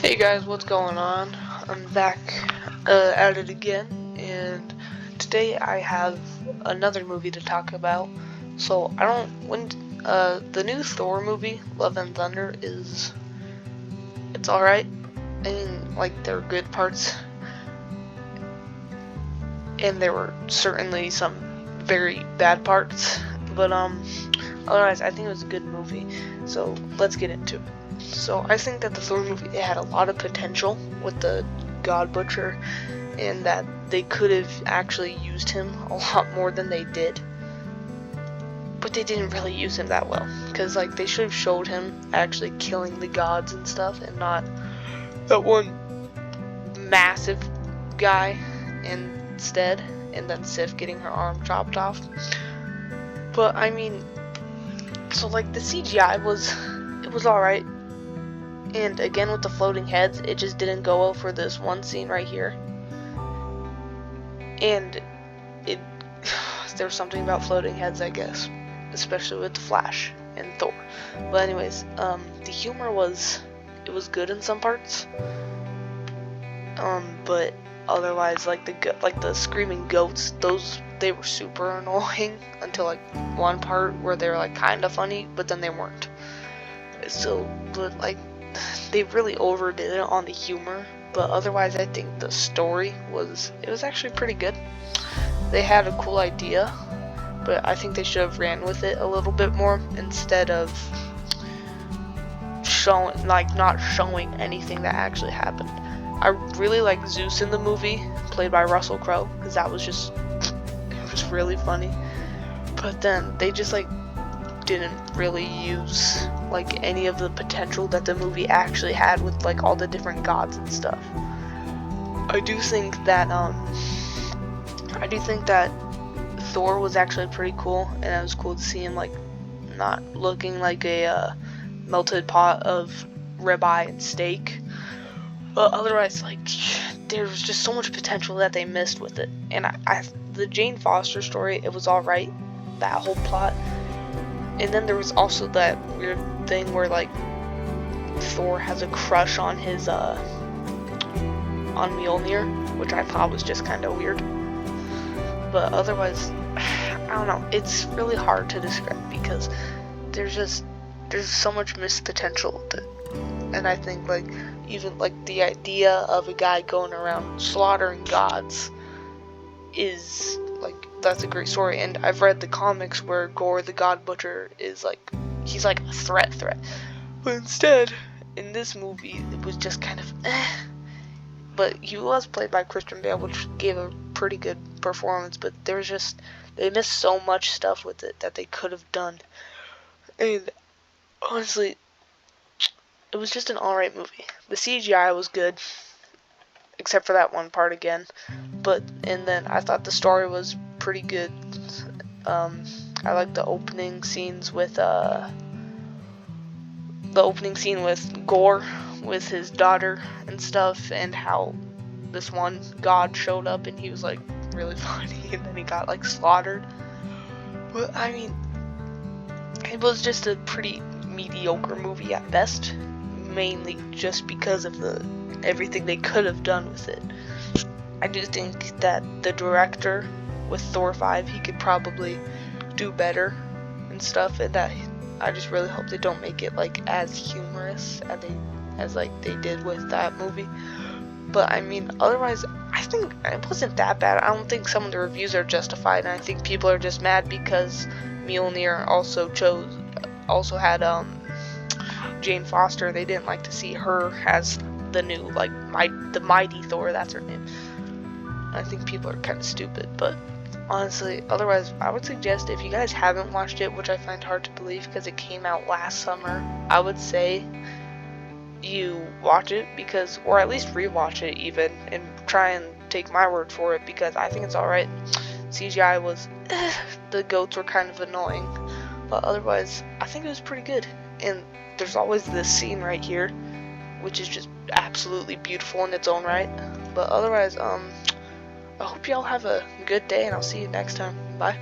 Hey guys, what's going on? I'm back at it again, and today I have another movie to talk about. So I don't when the new Thor movie, Love and Thunder, it's all right. I mean, like there are good parts, and there were certainly some very bad parts, but otherwise I think it was a good movie. So let's get into it. So I think that the Thor movie, it had a lot of potential with the God Butcher, and that they could have actually used him a lot more than they did. But they didn't really use him that well, because like they should have showed him actually killing the gods and stuff, and not that one massive guy instead, and then Sif getting her arm chopped off. But I mean, so like the CGI was alright. And again with the floating heads, it just didn't go well for this one scene right here. And there's something about floating heads, I guess, especially with the Flash and Thor. But anyways, the humor was good in some parts. But otherwise, like the screaming goats, they were super annoying until like one part where they were like kind of funny, but then they weren't. But like they really overdid it on the humor, but otherwise I think the story was actually pretty good. They had a cool idea, but I think they should have ran with it a little bit more instead of not showing anything that actually happened. I really like Zeus in the movie, played by Russell Crowe, because it was really funny. But then they just like didn't really use like any of the potential that the movie actually had with like all the different gods and stuff. I do think that Thor was actually pretty cool, and it was cool to see him like not looking like a melted pot of ribeye and steak. But otherwise, like there was just so much potential that they missed with it. And the Jane Foster story, it was alright, that whole plot. And then there was also that weird thing where like Thor has a crush on his on Mjolnir, which I thought was just kind of weird. But otherwise, I don't know. It's really hard to describe because there's so much missed potential and I think like even like the idea of a guy going around slaughtering gods is like, that's a great story. And I've read the comics where Gore the God Butcher is like, he's like a threat. But instead, in this movie, it was just kind of But he was played by Christian Bale, which gave a pretty good performance, but they missed so much stuff with it that they could have done. And honestly, it was just an alright movie. The CGI was good, except for that one part again. And then I thought the story was pretty good. I like the opening scene with Gore with his daughter and stuff, and how this one god showed up and he was like really funny, and then he got like slaughtered. But I mean, it was just a pretty mediocre movie at best, mainly just because of everything they could have done with it. I do think that the director with Thor 5, he could probably do better and stuff, and that I just really hope they don't make it like as humorous as like they did with that movie. But I mean, otherwise, I think it wasn't that bad. I don't think some of the reviews are justified, and I think people are just mad because Mjolnir also had Jane Foster. They didn't like to see her as the new like the mighty Thor. That's her name. I think people are kind of stupid, but honestly, otherwise, I would suggest, if you guys haven't watched it, which I find hard to believe because it came out last summer, I would say you watch it, or at least rewatch it even, and try and take my word for it, because I think it's alright. CGI was, the goats were kind of annoying, but otherwise, I think it was pretty good. And there's always this scene right here, which is just absolutely beautiful in its own right. But otherwise, I hope y'all have a good day, and I'll see you next time. Bye.